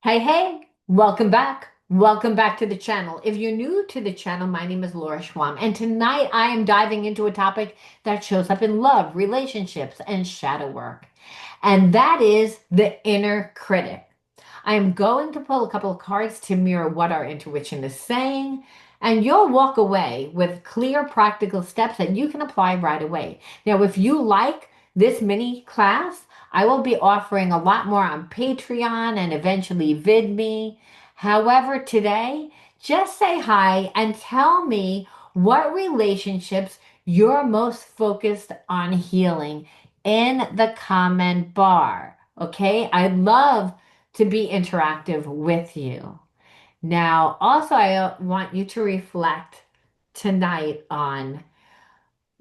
Hey, hey, welcome back. Welcome back to the channel. If you're new to the channel, my name is Laura Schwam, and tonight I am diving into a topic that shows up in love, relationships, and shadow work, and that is the inner critic. I am going to pull a couple of cards to mirror what our intuition is saying, and you'll walk away with clear, practical steps that you can apply right away. Now, if you like this mini class, I will be offering a lot more on Patreon and eventually VidMe. However, today, just say hi and tell me what relationships you're most focused on healing in the comment bar. Okay, I'd love to be interactive with you. Now, also, I want you to reflect tonight on,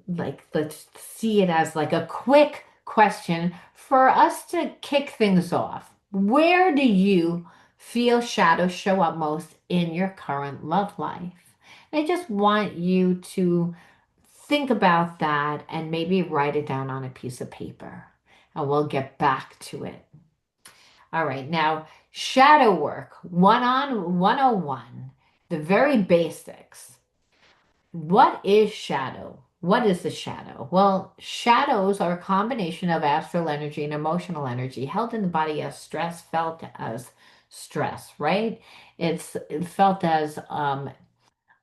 like, let's see it as like a quick question for us to kick things off. Where do you feel shadows show up most in your current love life? I just want you to think about that and maybe write it down on a piece of paper, and we'll get back to it. All right, now shadow work, 101, the very basics. What is shadow? What is the shadow? Well, shadows are a combination of astral energy and emotional energy held in the body as stress, felt as stress, right? It's felt as a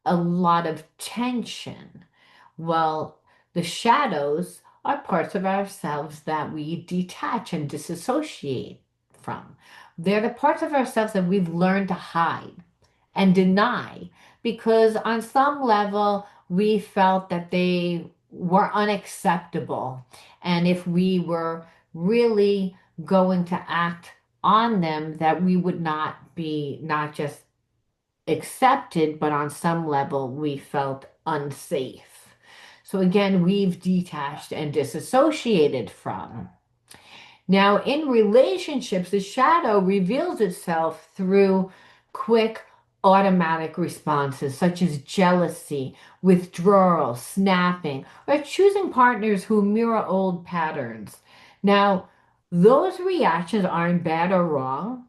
lot of tension. Well, the shadows are parts of ourselves that we detach and disassociate from. They're the parts of ourselves that we've learned to hide and deny because on some level we felt that they were unacceptable. And if we were really going to act on them, that we would not be not just accepted, but on some level we felt unsafe. So again, we've detached and disassociated from. Now, in relationships, the shadow reveals itself through quick automatic responses such as jealousy, withdrawal, snapping, or choosing partners who mirror old patterns. Now, those reactions aren't bad or wrong.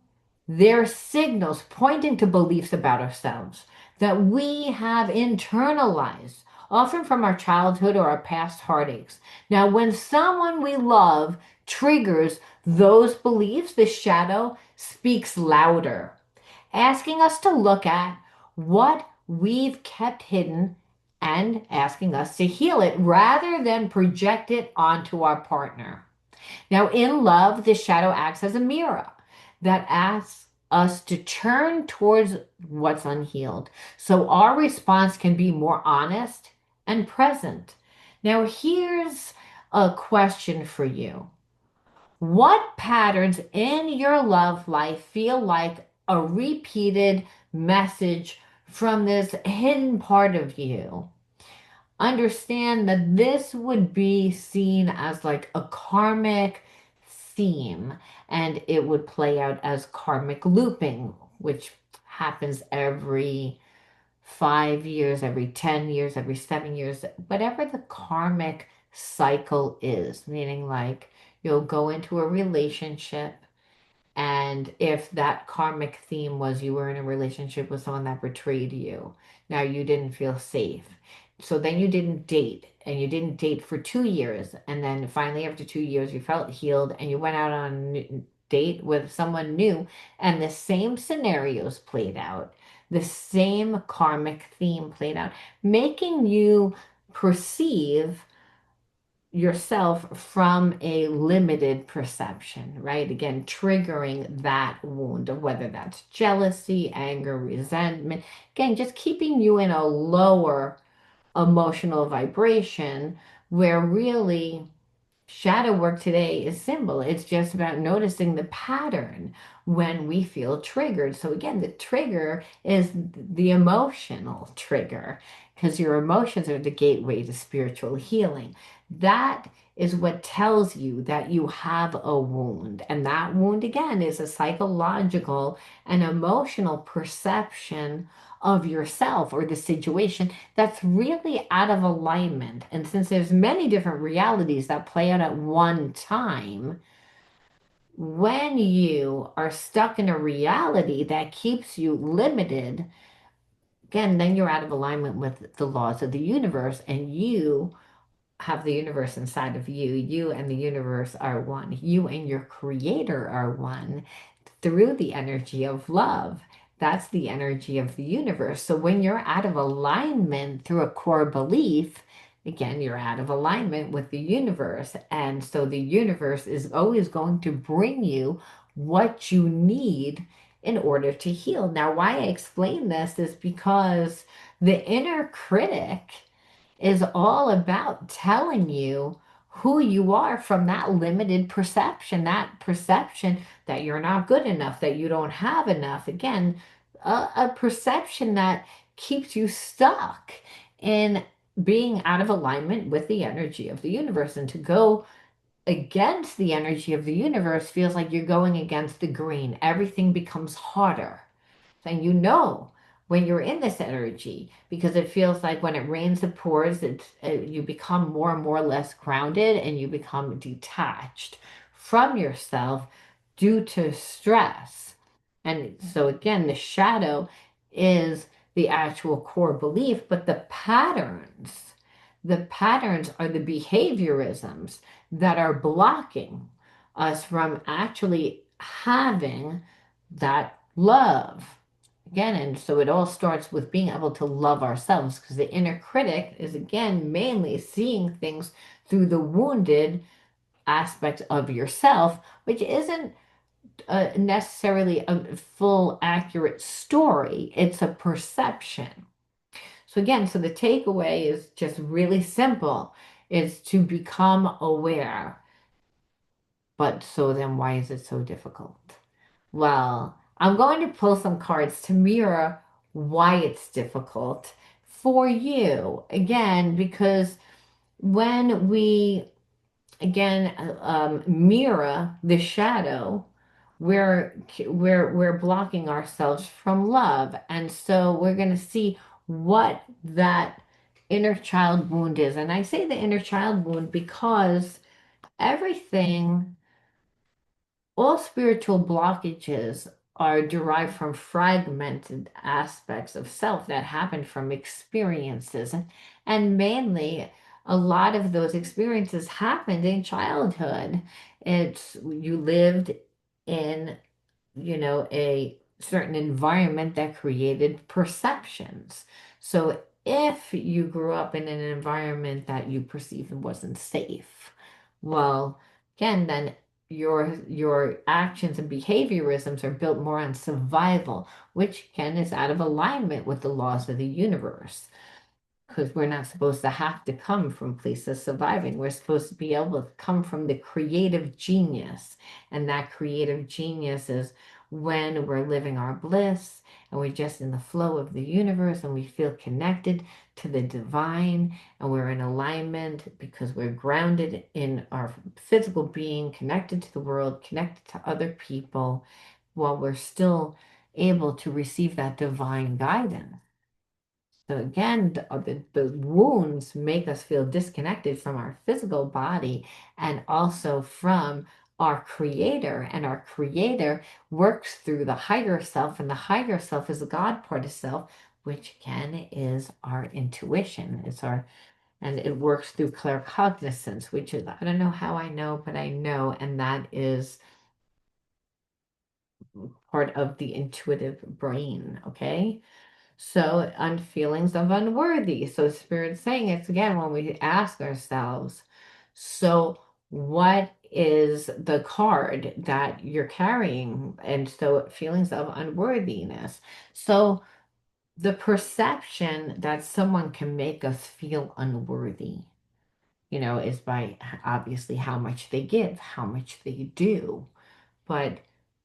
They're signals pointing to beliefs about ourselves that we have internalized, often from our childhood or our past heartaches. Now, when someone we love triggers those beliefs, the shadow speaks louder, asking us to look at what we've kept hidden and asking us to heal it rather than project it onto our partner. Now, in love, the shadow acts as a mirror that asks us to turn towards what's unhealed so our response can be more honest and present. Now, here's a question for you. What patterns in your love life feel like a repeated message from this hidden part of you? Understand that this would be seen as like a karmic theme, and it would play out as karmic looping, which happens every 5 years, every 10 years, every 7 years, whatever the karmic cycle is, meaning like you'll go into a relationship, and if that karmic theme was you were in a relationship with someone that betrayed you, now you didn't feel safe. So then you didn't date, and you didn't date for 2 years. And then finally, after 2 years, you felt healed and you went out on a date with someone new, and the same scenarios played out. The same karmic theme played out, making you perceive yourself from a limited perception, right? Again, triggering that wound of whether that's jealousy, anger, resentment. Again, just keeping you in a lower emotional vibration where really shadow work today is simple. It's just about noticing the pattern when we feel triggered. So again, the trigger is the emotional trigger because your emotions are the gateway to spiritual healing. That is what tells you that you have a wound. And that wound, again, is a psychological and emotional perception of yourself or the situation that's really out of alignment. And since there's many different realities that play out at one time, when you are stuck in a reality that keeps you limited, again, then you're out of alignment with the laws of the universe, and you have the universe inside of you. You and the universe are one. You and your creator are one through the energy of love. That's the energy of the universe. So when you're out of alignment through a core belief, again, you're out of alignment with the universe. And so the universe is always going to bring you what you need in order to heal. Now, why I explain this is because the inner critic is all about telling you who you are from that limited perception, that perception that you're not good enough, that you don't have enough. Again, a perception that keeps you stuck in being out of alignment with the energy of the universe. And to go against the energy of the universe feels like you're going against the grain. Everything becomes harder. And you know when you're in this energy because it feels like when it rains, it pours, you become more and more less grounded and you become detached from yourself due to stress. And so, again, the shadow is the actual core belief, but the patterns are the behaviorisms that are blocking us from actually having that love. Again, and so it all starts with being able to love ourselves because the inner critic is, again, mainly seeing things through the wounded aspect of yourself, which isn't necessarily a full accurate story. It's a perception. So again, so the takeaway is just really simple, is to become aware. But so then why is it so difficult? Well, I'm going to pull some cards to mirror why it's difficult for you. Again, because when we again mirror the shadow, we're blocking ourselves from love, and so we're going to see what that inner child wound is. And I say the inner child wound because everything, all spiritual blockages are derived from fragmented aspects of self that happen from experiences. And mainly, a lot of those experiences happened in childhood. It's you lived in, a certain environment that created perceptions. So if you grew up in an environment that you perceived wasn't safe, well, again, then your actions and behaviorisms are built more on survival, which again is out of alignment with the laws of the universe because we're not supposed to have to come from places surviving. We're supposed to be able to come from the creative genius. And that creative genius is when we're living our bliss and we're just in the flow of the universe and we feel connected to the divine and we're in alignment because we're grounded in our physical being, connected to the world, connected to other people, while we're still able to receive that divine guidance. So again, the wounds make us feel disconnected from our physical body and also from our creator. And our creator works through the higher self, and the higher self is the God part of self, which again is our intuition. And it works through claircognizance, which is, I don't know how I know, but I know, and that is part of the intuitive brain. Okay. So, on feelings of unworthy. So, Spirit's saying it's again when we ask ourselves, so what is the card that you're carrying? And so, feelings of unworthiness. So, the perception that someone can make us feel unworthy, is by obviously how much they give, how much they do. But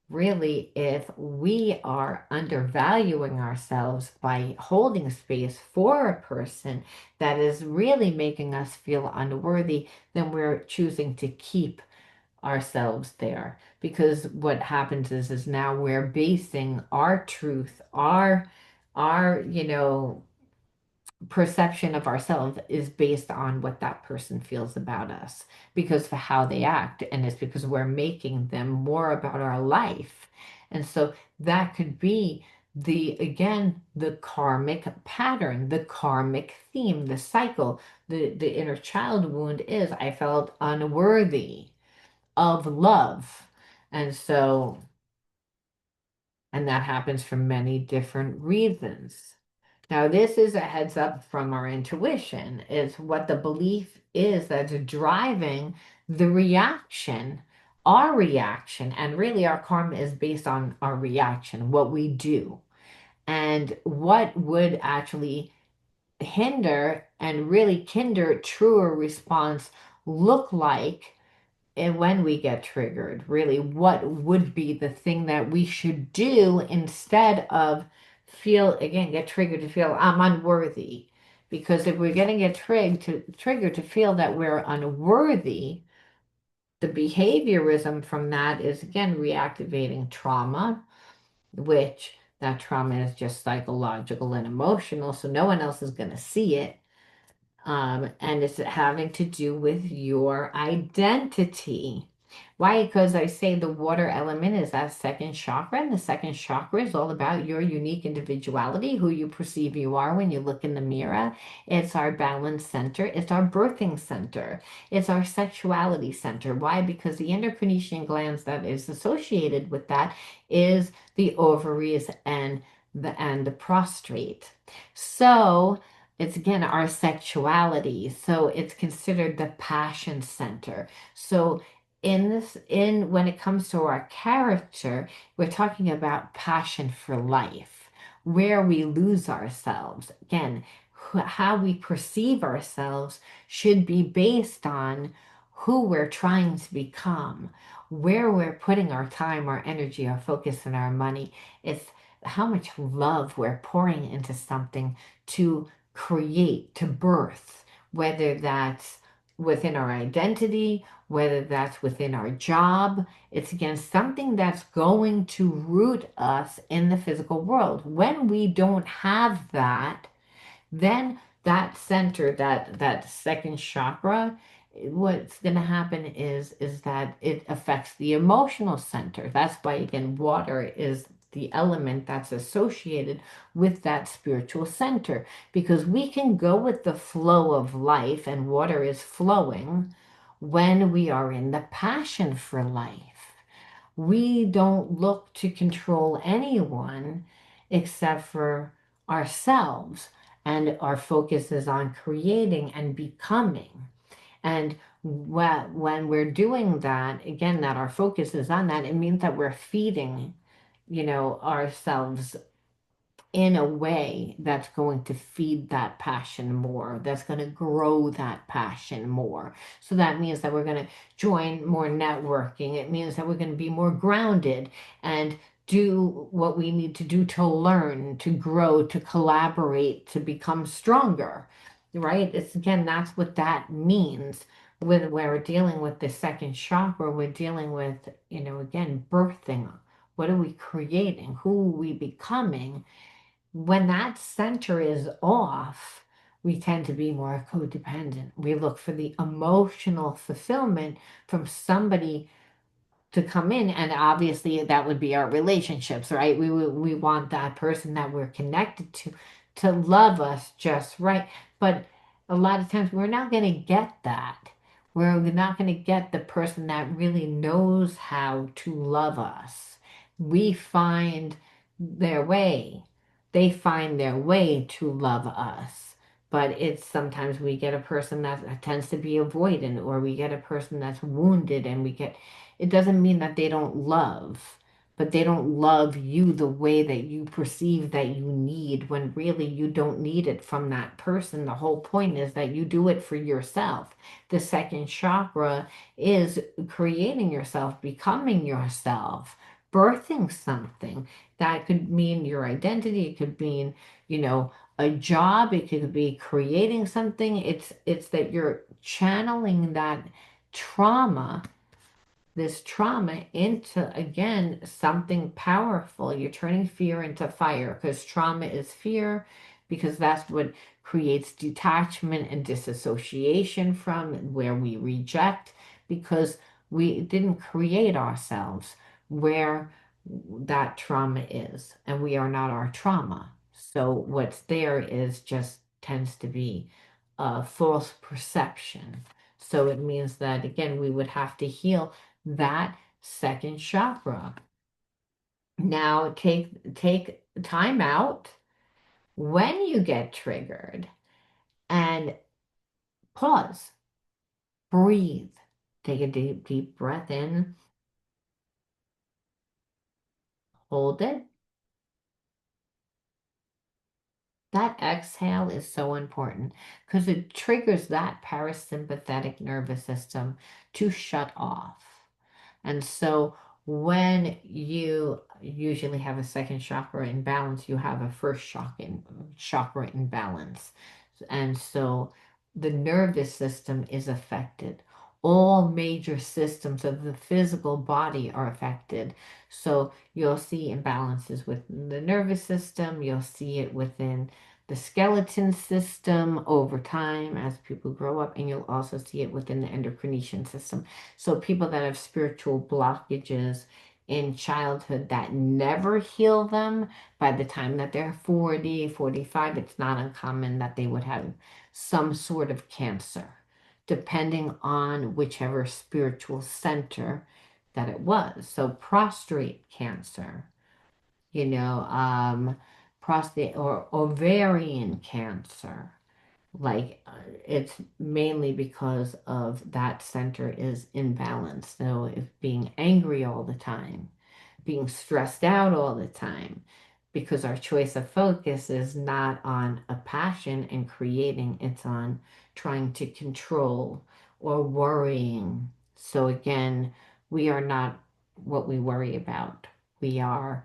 really, if we are undervaluing ourselves by holding space for a person that is really making us feel unworthy, then we're choosing to keep ourselves there. Because what happens is now we're basing our truth, our perception of ourselves is based on what that person feels about us because of how they act. And it's because we're making them more about our life. And so that could be again, the karmic pattern, the karmic theme, the cycle, the inner child wound is I felt unworthy of love. And so, and that happens for many different reasons. Now, this is a heads up from our intuition, is what the belief is that's driving the reaction, our reaction. And really, our karma is based on our reaction, what we do, and what would actually hinder and really hinder truer response look like and when we get triggered, really, what would be the thing that we should do instead of get triggered to feel I'm unworthy? Because if we're going to get triggered to feel that we're unworthy, the behaviorism from that is again reactivating trauma, which that trauma is just psychological and emotional, so no one else is going to see it. And it's having to do with your identity. Why? Because I say the water element is that second chakra, and the second chakra is all about your unique individuality, who you perceive you are when you look in the mirror. It's our balance center, it's our birthing center, it's our sexuality center. Why? Because the endocrine glands that is associated with that is the ovaries and the prostrate. So it's again our sexuality. So it's considered the passion center. So in when it comes to our character, we're talking about passion for life, where we lose ourselves. Again, how we perceive ourselves should be based on who we're trying to become, where we're putting our time, our energy, our focus, and our money. It's how much love we're pouring into something to create, to birth, whether that's within our identity, whether that's within our job. It's again something that's going to root us in the physical world. When we don't have that, then that center, that second chakra, what's going to happen is that it affects the emotional center. That's why again water is the element that's associated with that spiritual center, because we can go with the flow of life and water is flowing when we are in the passion for life. We don't look to control anyone except for ourselves. And our focus is on creating and becoming. And when we're doing that, again, that our focus is on that, it means that we're feeding, ourselves in a way that's going to feed that passion more, that's going to grow that passion more. So that means that we're going to join more networking. It means that we're going to be more grounded and do what we need to do to learn, to grow, to collaborate, to become stronger, right? It's again, that's what that means. With where we're dealing with the second chakra, we're dealing with, again, birthing. What are we creating? Who are we becoming? When that center is off, we tend to be more codependent. We look for the emotional fulfillment from somebody to come in, and obviously that would be our relationships, right? We want that person that we're connected to love us just right. But a lot of times we're not going to get that. We're not going to get the person that really knows how to love us. We find their way. They find their way to love us. But it's sometimes we get a person that tends to be avoidant, or we get a person that's wounded, and it doesn't mean that they don't love, but they don't love you the way that you perceive that you need, when really you don't need it from that person. The whole point is that you do it for yourself. The second chakra is creating yourself, becoming yourself, birthing something. That could mean your identity. It could mean, a job. It could be creating something. It's that you're channeling that trauma, this trauma, into again something powerful. You're turning fear into fire, because trauma is fear. because that's what creates detachment and disassociation from where we reject because we didn't create ourselves where that trauma is, and we are not our trauma. So what's there is just tends to be a false perception. So it means that again, we would have to heal that second chakra. Now take time out when you get triggered and pause, breathe, take a deep breath in, hold it. That exhale is so important because it triggers that parasympathetic nervous system to shut off. And so when you usually have a second chakra imbalance, you have a first chakra imbalance. And so the nervous system is affected. All major systems of the physical body are affected. So you'll see imbalances within the nervous system. You'll see it within the skeleton system over time as people grow up, and you'll also see it within the endocrine system. So people that have spiritual blockages in childhood that never heal them, by the time that they're 40, 45, it's not uncommon that they would have some sort of cancer, depending on whichever spiritual center that it was. So prostate cancer, you know, prostate or ovarian cancer, like it's mainly because of that center is imbalanced. So if being angry all the time, being stressed out all the time, because our choice of focus is not on a passion and creating, it's on trying to control or worrying. So again, we are not what we worry about. We are,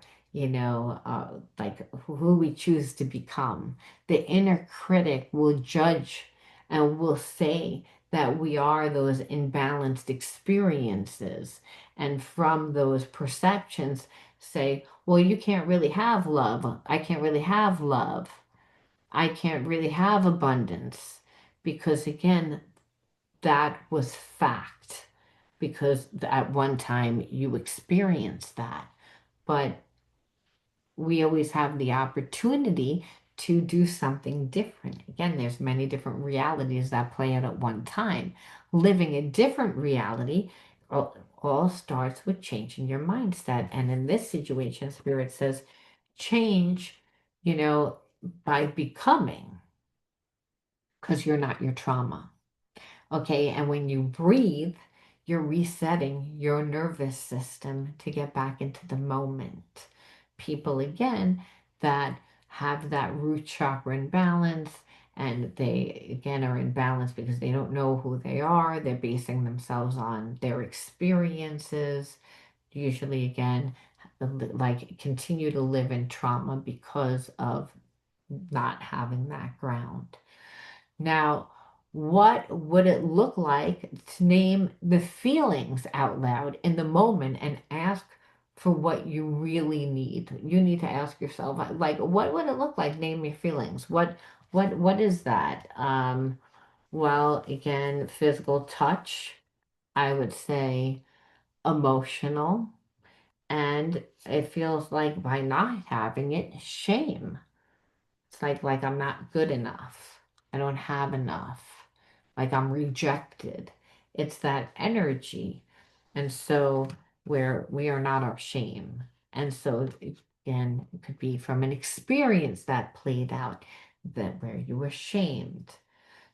like who we choose to become. The inner critic will judge and will say that we are those imbalanced experiences. And from those perceptions, say, well, you can't really have love. I can't really have love. I can't really have abundance. Because again, that was fact. Because at one time you experienced that. But we always have the opportunity to do something different. Again, there's many different realities that play out at one time. Living a different reality all starts with changing your mindset. And in this situation, Spirit says, change, by becoming, because you're not your trauma. Okay, and when you breathe, you're resetting your nervous system to get back into the moment. People, again, that have that root chakra imbalance, and they, again, are in balance because they don't know who they are. They're basing themselves on their experiences. Usually, again, like continue to live in trauma because of not having that ground. Now, what would it look like to name the feelings out loud in the moment and ask for what you really need? You need to ask yourself, like, what would it look like? Name your feelings. What is that? Well, again, physical touch, I would say emotional, and it feels like by not having it, shame. It's like I'm not good enough. I don't have enough. Like I'm rejected. It's that energy. And so where we are not our shame. And so again, it could be from an experience that played out that where you were shamed.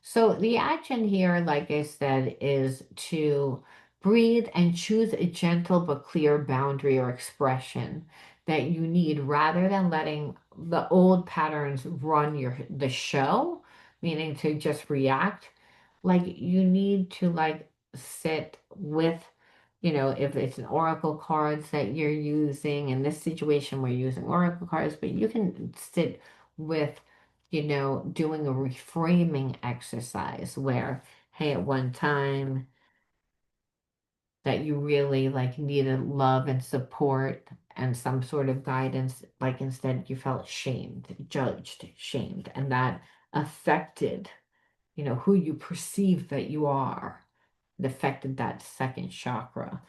So the action here, like I said, is to breathe and choose a gentle but clear boundary or expression that you need rather than letting the old patterns run the show, meaning to just react. Like you need to like sit with, if it's an oracle cards that you're using. In this situation, we're using oracle cards, but you can sit with doing a reframing exercise where, hey, at one time that you really like needed love and support, and some sort of guidance, like instead you felt shamed, judged, shamed, and that affected, who you perceive that you are. It affected that second chakra.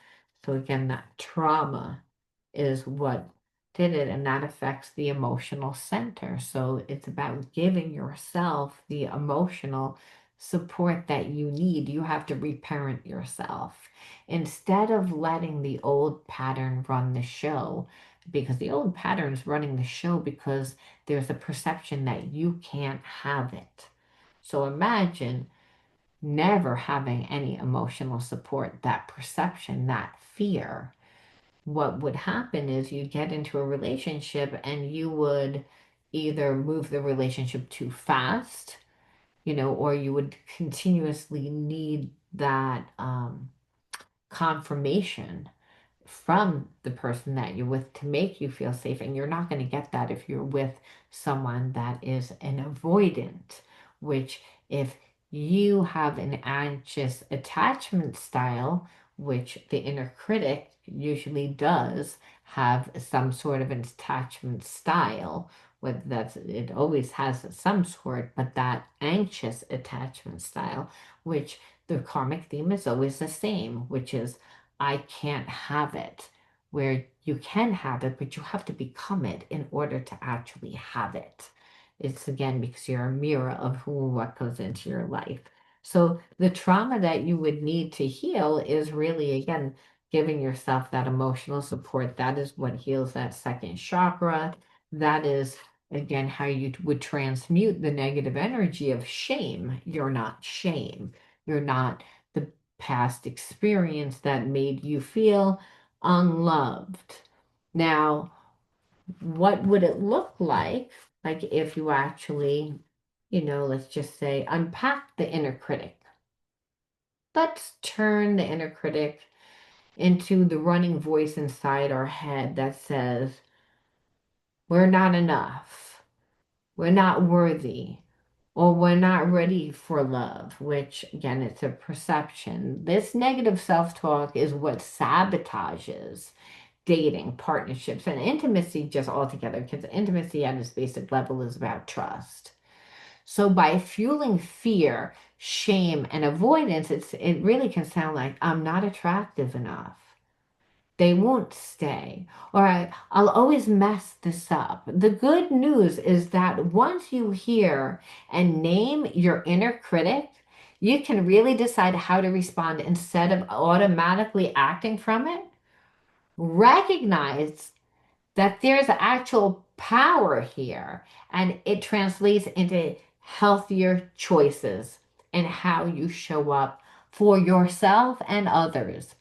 So again, that trauma is what did it, and that affects the emotional center. So it's about giving yourself the emotional support that you need. You have to reparent yourself instead of letting the old pattern run the show, because the old pattern is running the show because there's a perception that you can't have it. So imagine never having any emotional support, that perception, that fear. What would happen is you'd get into a relationship and you would either move the relationship too fast, or you would continuously need that confirmation from the person that you're with to make you feel safe. And you're not going to get that if you're with someone that is an avoidant, which if you have an anxious attachment style, which the inner critic usually does have some sort of an attachment style, whether that's it always has some sort, but that anxious attachment style, which the karmic theme is always the same, which is I can't have it, where you can have it, but you have to become it in order to actually have it. It's again because you're a mirror of who and what goes into your life. So the trauma that you would need to heal is really, again, giving yourself that emotional support. That is what heals that second chakra. That is, again, how you would transmute the negative energy of shame. You're not shame. You're not the past experience that made you feel unloved. Now, what would it look like if you actually, let's just say, unpack the inner critic? Let's turn the inner critic into the running voice inside our head that says, we're not enough, we're not worthy, or we're not ready for love, which again, it's a perception. This negative self talk is what sabotages dating, partnerships, and intimacy just altogether, because intimacy at its basic level is about trust. So by fueling fear, shame, and avoidance, it really can sound like I'm not attractive enough. They won't stay. Or I'll always mess this up. The good news is that once you hear and name your inner critic, you can really decide how to respond instead of automatically acting from it. Recognize that there's actual power here, and it translates into healthier choices and how you show up for yourself and others.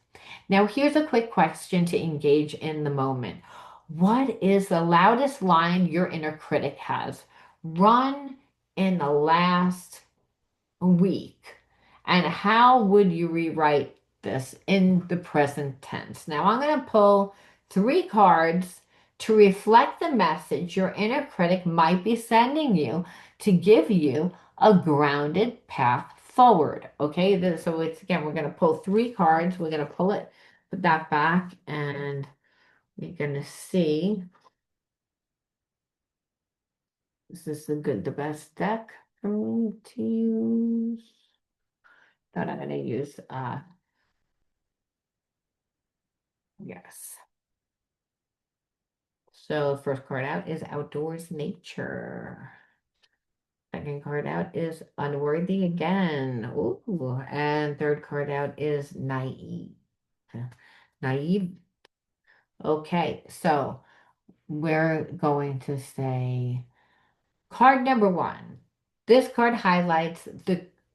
Now, here's a quick question to engage in the moment. What is the loudest line your inner critic has run in the last week? And how would you rewrite this in the present tense? Now, I'm going to pull three cards to reflect the message your inner critic might be sending you to give you a grounded path forward. Okay, so it's again, we're going to pull three cards. We're going to pull it, put that back, and we're going to see, is this the best deck for me to use? That I'm going to use, yes. So first card out is outdoors nature. Second card out is unworthy again. Ooh. And third card out is naive. Naive. Okay, so we're going to say card number one. This card highlights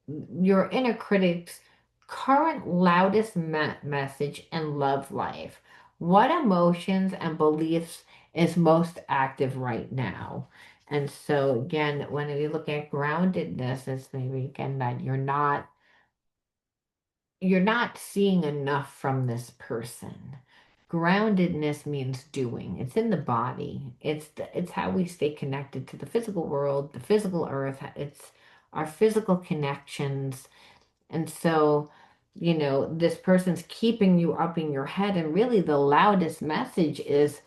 your inner critic's current loudest message in love life. What emotions and beliefs is most active right now? And so again, when you look at groundedness, it's maybe again that you're not seeing enough from this person. Groundedness means doing. It's in the body. It's how we stay connected to the physical world, the physical earth. It's our physical connections. And so, this person's keeping you up in your head. And really the loudest message is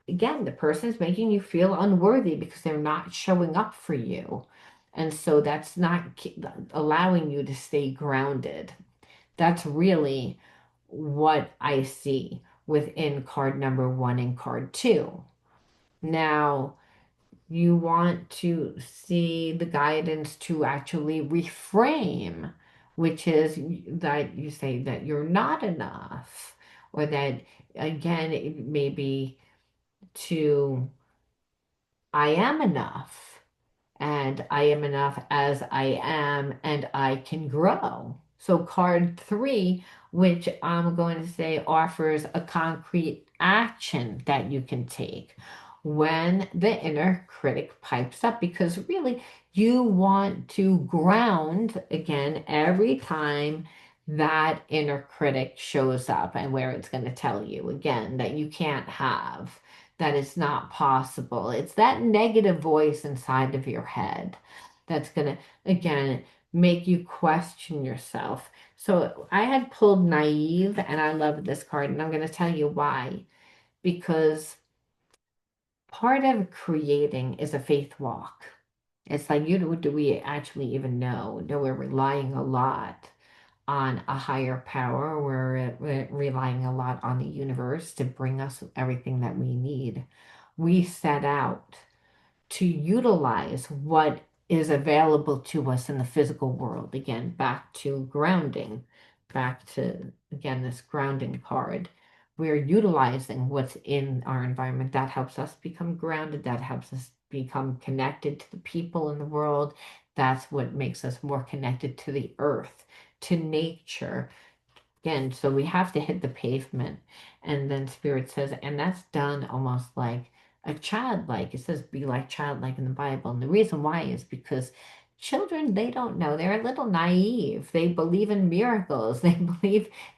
again, the person's making you feel unworthy because they're not showing up for you. And so that's not allowing you to stay grounded. That's really what I see within card number one and card two. Now, you want to see the guidance to actually reframe, which is that you say that you're not enough, or that again, it may be to I am enough, and I am enough as I am, and I can grow. So, card three, which I'm going to say offers a concrete action that you can take when the inner critic pipes up, because really you want to ground again every time that inner critic shows up, and where it's going to tell you again that you can't have, that it's not possible. It's that negative voice inside of your head that's going to, again, make you question yourself. So I had pulled naive, and I love this card, and I'm going to tell you why. Because part of creating is a faith walk. It's like, do we actually even know? No, we're relying a lot on a higher power. We're relying a lot on the universe to bring us everything that we need. We set out to utilize what is available to us in the physical world. Again, back to grounding, back to, again, this grounding card. We're utilizing what's in our environment. That helps us become grounded. That helps us become connected to the people in the world. That's what makes us more connected to the earth, to nature. Again, so we have to hit the pavement. And then Spirit says, and that's done almost like a childlike. It says, be like childlike in the Bible. And the reason why is because children, they don't know. They're a little naive. They believe in miracles. They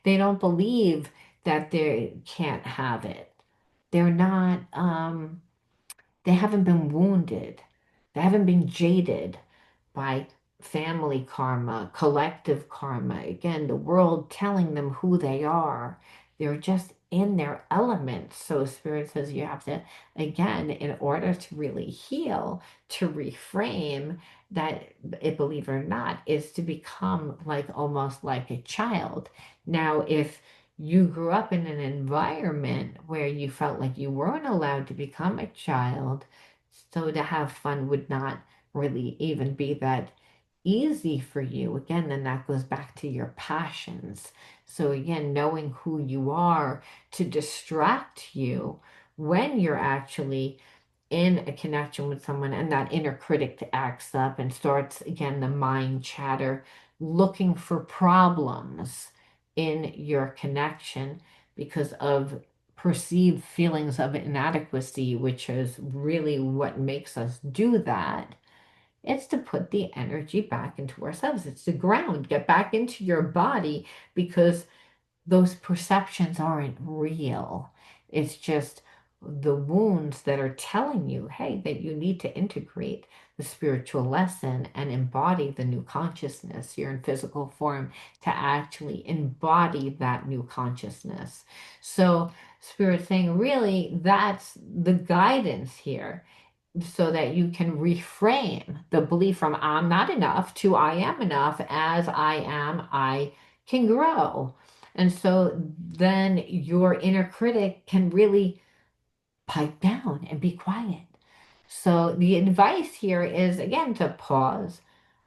don't believe that they can't have it. They're not, they haven't been wounded. They haven't been jaded by family karma, collective karma. Again, the world telling them who they are. They're just in their element. So Spirit says you have to, again, in order to really heal, to reframe that, believe it or not, is to become like almost like a child. Now, if you grew up in an environment where you felt like you weren't allowed to become a child, so to have fun would not really even be that easy for you. Again, then that goes back to your passions. So again, knowing who you are to distract you when you're actually in a connection with someone, and that inner critic acts up and starts again the mind chatter looking for problems in your connection because of perceived feelings of inadequacy, which is really what makes us do that. It's to put the energy back into ourselves. It's to ground, get back into your body, because those perceptions aren't real. It's just the wounds that are telling you, hey, that you need to integrate the spiritual lesson and embody the new consciousness. You're in physical form to actually embody that new consciousness. So, Spirit saying, really, that's the guidance here, so that you can reframe the belief from I'm not enough to I am enough. As I am, I can grow. And so then your inner critic can really pipe down and be quiet. So the advice here is again to pause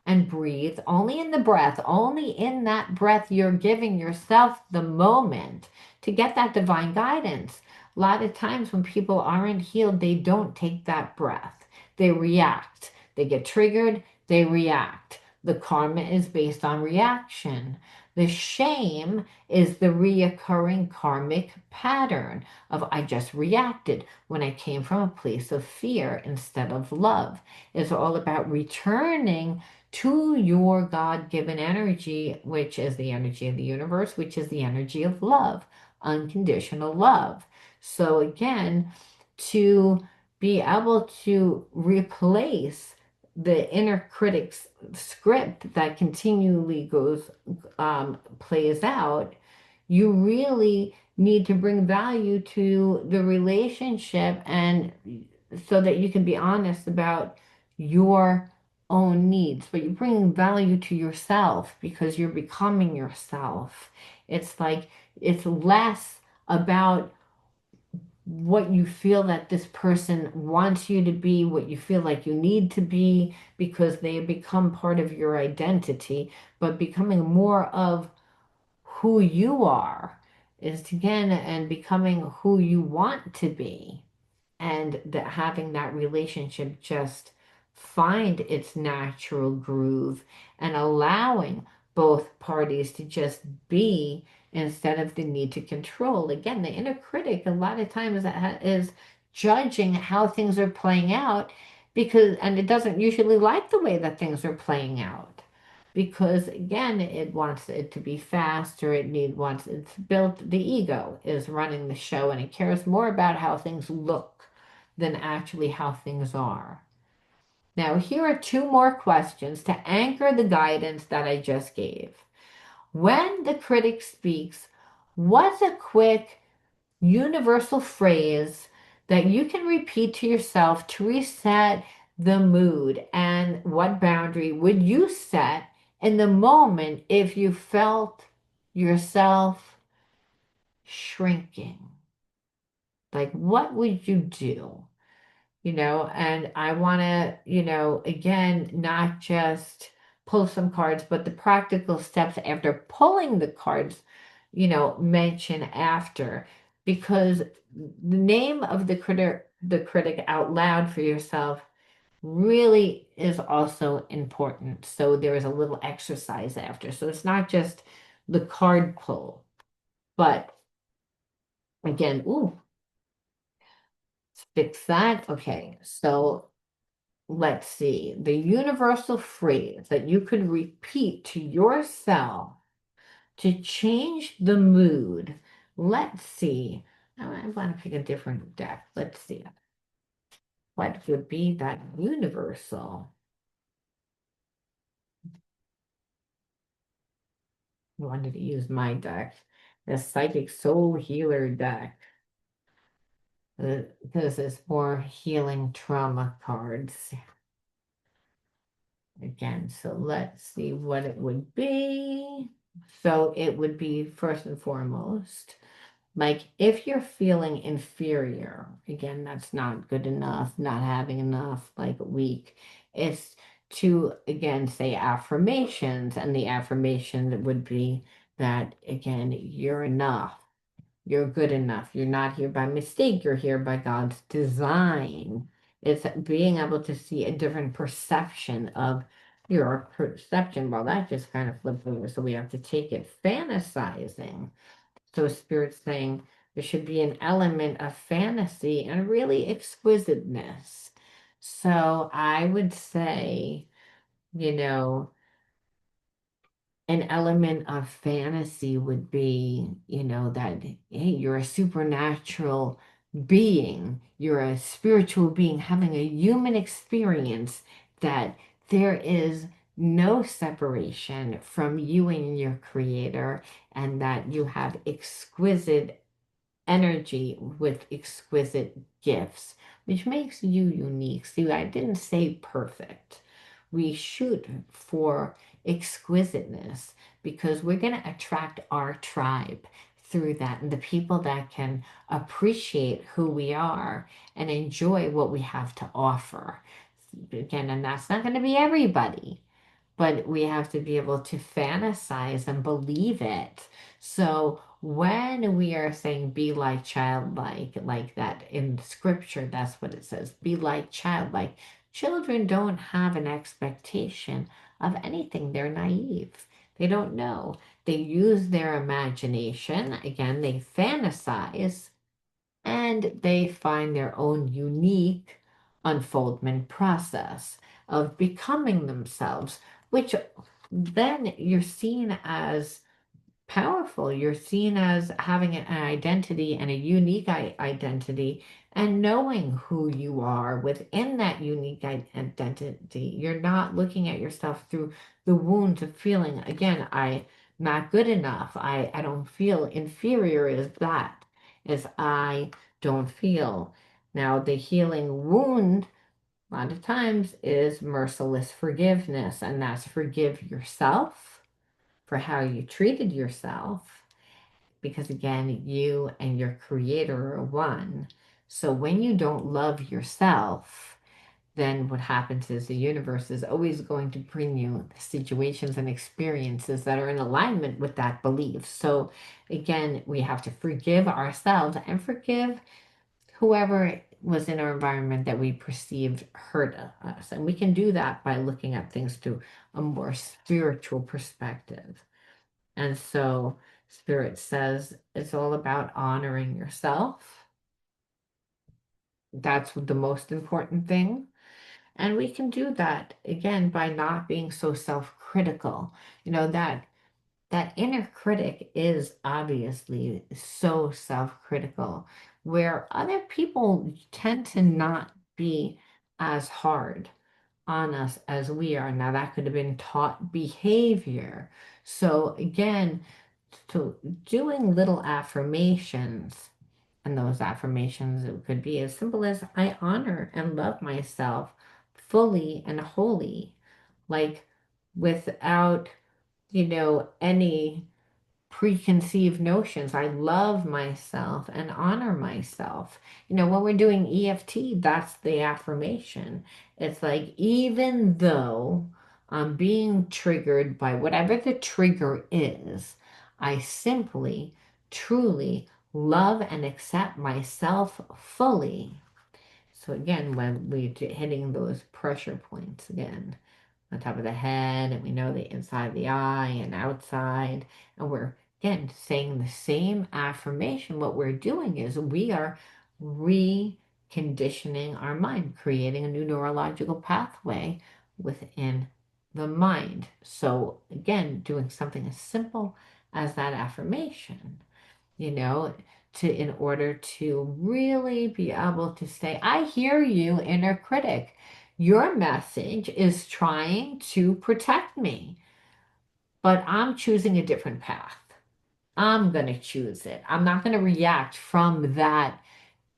and breathe only in the breath, only in that breath. You're giving yourself the moment to get that divine guidance. A lot of times when people aren't healed, they don't take that breath. They react. They get triggered, they react. The karma is based on reaction. The shame is the reoccurring karmic pattern of I just reacted when I came from a place of fear instead of love. It's all about returning to your God-given energy, which is the energy of the universe, which is the energy of love, unconditional love. So again, to be able to replace the inner critic's script that continually plays out, you really need to bring value to the relationship, and so that you can be honest about your own needs, but you're bringing value to yourself because you're becoming yourself. It's like it's less about what you feel that this person wants you to be, what you feel like you need to be, because they become part of your identity, but becoming more of who you are is again, and becoming who you want to be, and that having that relationship just find its natural groove, and allowing both parties to just be instead of the need to control. Again, the inner critic a lot of times is judging how things are playing out, because and it doesn't usually like the way that things are playing out, because again it wants it to be fast, or wants it's built, the ego is running the show, and it cares more about how things look than actually how things are. Now, here are two more questions to anchor the guidance that I just gave. When the critic speaks, what's a quick universal phrase that you can repeat to yourself to reset the mood? And what boundary would you set in the moment if you felt yourself shrinking? Like, what would you do? And I want to, again, not just pull some cards, but the practical steps after pulling the cards, mention after, because the name of the critic out loud for yourself really is also important. So there is a little exercise after. So it's not just the card pull, but again, ooh, fix that. Okay. So let's see, the universal phrase that you could repeat to yourself to change the mood. Let's see. I want to pick a different deck. Let's see. What would be that universal? I wanted to use my deck, the Psychic Soul Healer deck. This is more healing trauma cards. Again, so let's see what it would be. So it would be first and foremost, like if you're feeling inferior, again, that's not good enough, not having enough, like weak. It's to again say affirmations, and the affirmation would be that again, you're enough. You're good enough. You're not here by mistake. You're here by God's design. It's being able to see a different perception of your perception. Well, that just kind of flipped over. So we have to take it fantasizing. So Spirit's saying there should be an element of fantasy and really exquisiteness. So I would say, you know, an element of fantasy would be, that hey, you're a supernatural being, you're a spiritual being having a human experience, that there is no separation from you and your creator, and that you have exquisite energy with exquisite gifts, which makes you unique. See, I didn't say perfect. We shoot for exquisiteness because we're going to attract our tribe through that, and the people that can appreciate who we are and enjoy what we have to offer. Again, and that's not going to be everybody, but we have to be able to fantasize and believe it. So when we are saying be like childlike, like that in scripture, that's what it says, be like childlike. Children don't have an expectation of anything. They're naive. They don't know. They use their imagination. Again, they fantasize, and they find their own unique unfoldment process of becoming themselves, which then you're seen as powerful. You're seen as having an identity and a unique identity, and knowing who you are within that unique identity. You're not looking at yourself through the wounds of feeling, again, I not good enough. I don't feel inferior as that, as I don't feel. Now, the healing wound, a lot of times, is merciless forgiveness, and that's forgive yourself for how you treated yourself. Because again, you and your creator are one. So when you don't love yourself, then what happens is the universe is always going to bring you situations and experiences that are in alignment with that belief. So again, we have to forgive ourselves and forgive whoever was in our environment that we perceived hurt us. And we can do that by looking at things through a more spiritual perspective. And so Spirit says it's all about honoring yourself. That's the most important thing. And we can do that again by not being so self-critical. That inner critic is obviously so self-critical, where other people tend to not be as hard on us as we are. Now, that could have been taught behavior. So again, so doing little affirmations, and those affirmations, it could be as simple as I honor and love myself fully and wholly, like without, any preconceived notions. I love myself and honor myself. When we're doing EFT, that's the affirmation. It's like, even though I'm being triggered by whatever the trigger is, I simply, truly love and accept myself fully. So again, when we're hitting those pressure points again, on top of the head, and we know the inside of the eye and outside. And we're, again, saying the same affirmation. What we're doing is we are reconditioning our mind, creating a new neurological pathway within the mind. So, again, doing something as simple as that affirmation, you know, in order to really be able to say, I hear you, inner critic. Your message is trying to protect me, but I'm choosing a different path. I'm going to choose it. I'm not going to react from that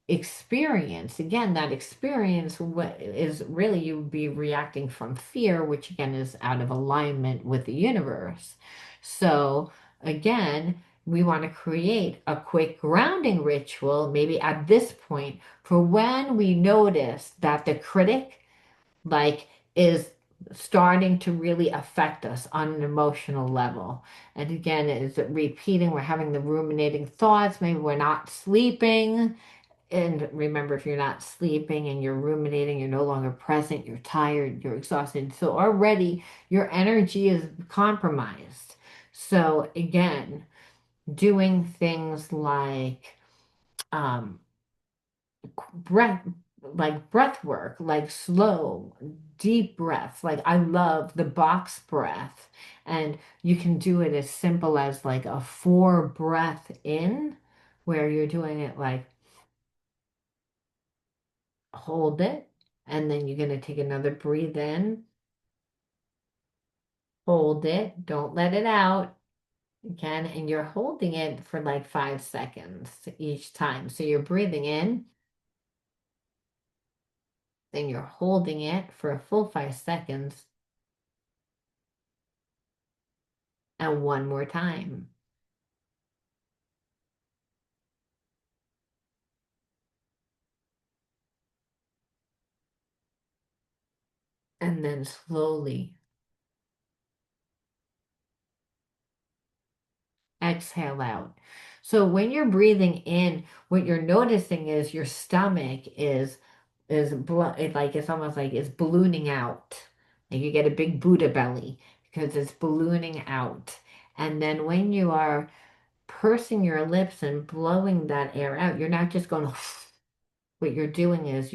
experience. Again, that experience is really you be reacting from fear, which again is out of alignment with the universe. So again, we want to create a quick grounding ritual, maybe at this point, for when we notice that the critic like is starting to really affect us on an emotional level. And again, is it repeating? We're having the ruminating thoughts. Maybe we're not sleeping. And remember, if you're not sleeping and you're ruminating, you're no longer present, you're tired, you're exhausted. So already your energy is compromised. So again, doing things like um, breath, like breath work, like slow, deep breaths. Like I love the box breath. And you can do it as simple as like a 4 breath in, where you're doing it like hold it, and then you're going to take another breathe in, hold it, don't let it out again, and you're holding it for like 5 seconds each time. So you're breathing in, then you're holding it for a full 5 seconds, and one more time. And then slowly exhale out. So when you're breathing in, what you're noticing is your stomach like it's almost like it's ballooning out. Like you get a big Buddha belly because it's ballooning out. And then when you are pursing your lips and blowing that air out, you're not just going what you're doing is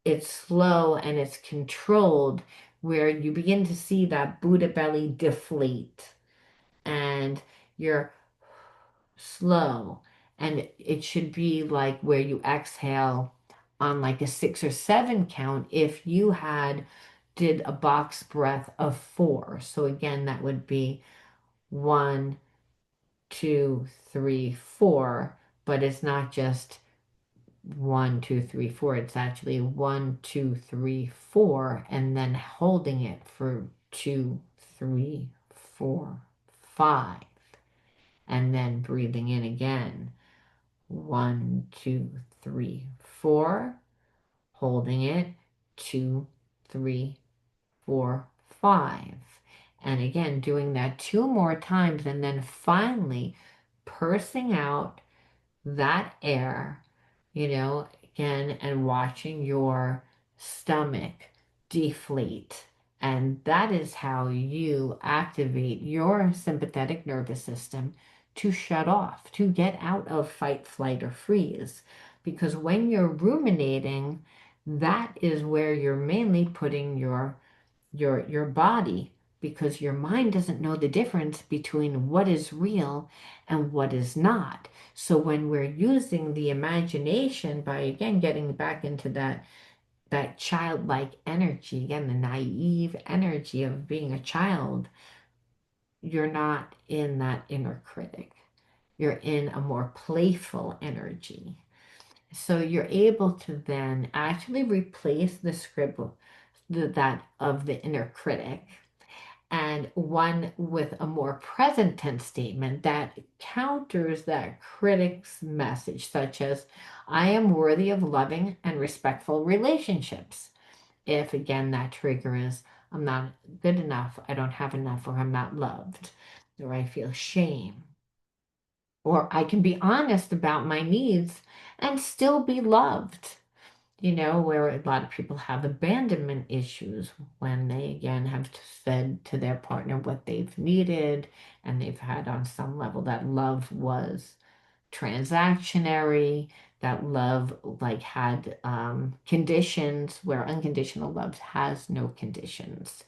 it's slow and it's controlled, where you begin to see that Buddha belly deflate, and you're slow, and it should be like where you exhale on like a 6 or 7 count if you had did a box breath of 4. So again, that would be 1, 2, 3, 4, but it's not just 1, 2, 3, 4. It's actually 1, 2, 3, 4, and then holding it for 2, 3, 4, 5, and then breathing in again. 1, 2, 3, 4, holding it. 2, 3, 4, 5. And again, doing that 2 more times, and then finally pursing out that air, again, and watching your stomach deflate. And that is how you activate your sympathetic nervous system to shut off, to get out of fight, flight, or freeze. Because when you're ruminating, that is where you're mainly putting your body, because your mind doesn't know the difference between what is real and what is not. So when we're using the imagination, by again getting back into that childlike energy, again the naive energy of being a child, you're not in that inner critic. You're in a more playful energy. So you're able to then actually replace the scribble that of the inner critic, and one with a more present tense statement that counters that critic's message, such as, I am worthy of loving and respectful relationships. If again that trigger is, I'm not good enough, I don't have enough, or I'm not loved, or I feel shame, or I can be honest about my needs and still be loved. Where a lot of people have abandonment issues when they again have said to their partner what they've needed, and they've had on some level that love was transactionary, that love like had conditions, where unconditional love has no conditions.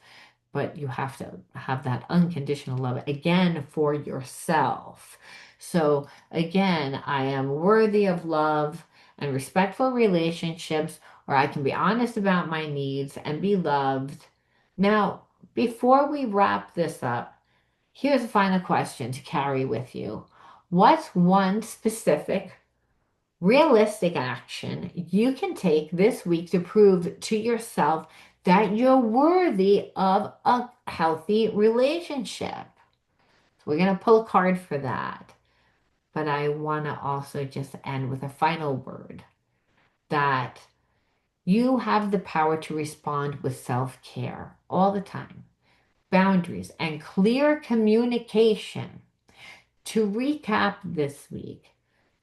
But you have to have that unconditional love again for yourself. So again, I am worthy of love and respectful relationships, or I can be honest about my needs and be loved. Now, before we wrap this up, here's a final question to carry with you. What's one specific realistic action you can take this week to prove to yourself that you're worthy of a healthy relationship? So we're going to pull a card for that. But I want to also just end with a final word that you have the power to respond with self-care all the time, boundaries, and clear communication. To recap this week,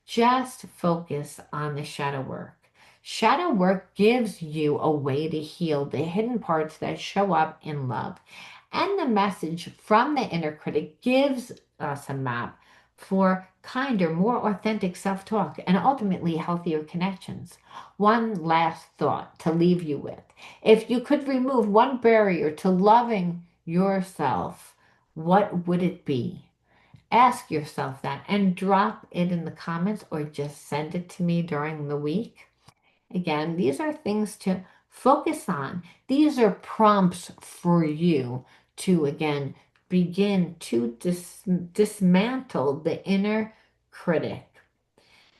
just focus on the shadow work. Shadow work gives you a way to heal the hidden parts that show up in love. And the message from the inner critic gives us a map for kinder, more authentic self talk and ultimately healthier connections. One last thought to leave you with. If you could remove one barrier to loving yourself, what would it be? Ask yourself that and drop it in the comments, or just send it to me during the week. Again, these are things to focus on. These are prompts for you to, again, begin to dismantle the inner critic.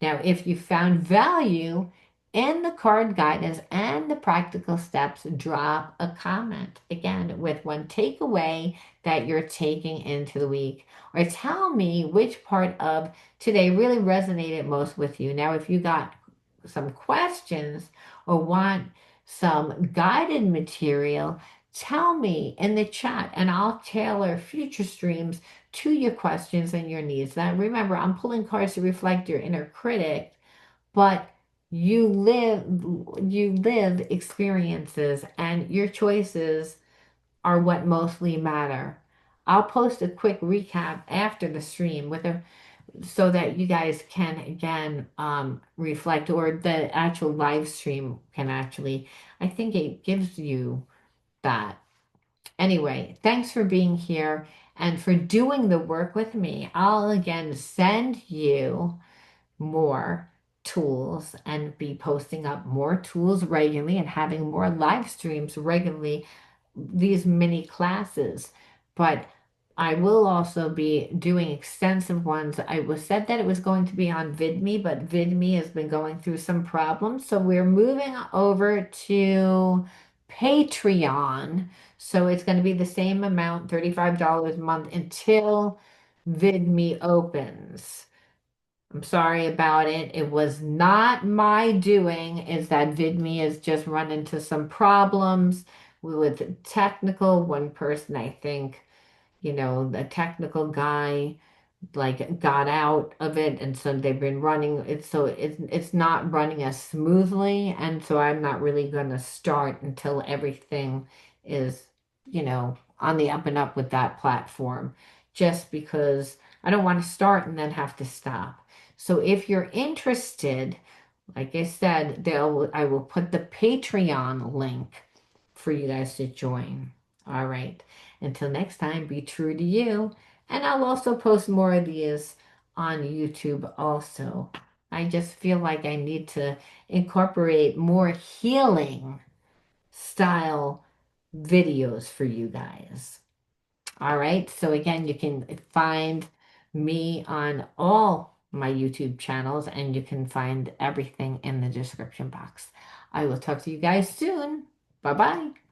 Now, if you found value in the card guidance and the practical steps, drop a comment. Again, with one takeaway that you're taking into the week, or tell me which part of today really resonated most with you. Now, if you got some questions or want some guided material, tell me in the chat and I'll tailor future streams to your questions and your needs. Now, remember, I'm pulling cards to reflect your inner critic, but you live experiences, and your choices are what mostly matter. I'll post a quick recap after the stream so that you guys can again reflect, or the actual live stream can actually, I think it gives you that. Anyway, thanks for being here and for doing the work with me. I'll again send you more tools and be posting up more tools regularly and having more live streams regularly, these mini classes. But I will also be doing extensive ones. I was said that it was going to be on VidMe, but VidMe has been going through some problems. So we're moving over to Patreon. So it's going to be the same amount, $35 a month until VidMe opens. I'm sorry about it. It was not my doing. Is that VidMe has just run into some problems with technical. One person, I think, the technical guy like got out of it, and so they've been running it, so it's not running as smoothly, and so I'm not really going to start until everything is, on the up and up with that platform, just because I don't want to start and then have to stop. So if you're interested, like I said, I will put the Patreon link for you guys to join. All right. Until next time, be true to you. And I'll also post more of these on YouTube also. I just feel like I need to incorporate more healing style videos for you guys. All right. So again, you can find me on all my YouTube channels and you can find everything in the description box. I will talk to you guys soon. Bye bye.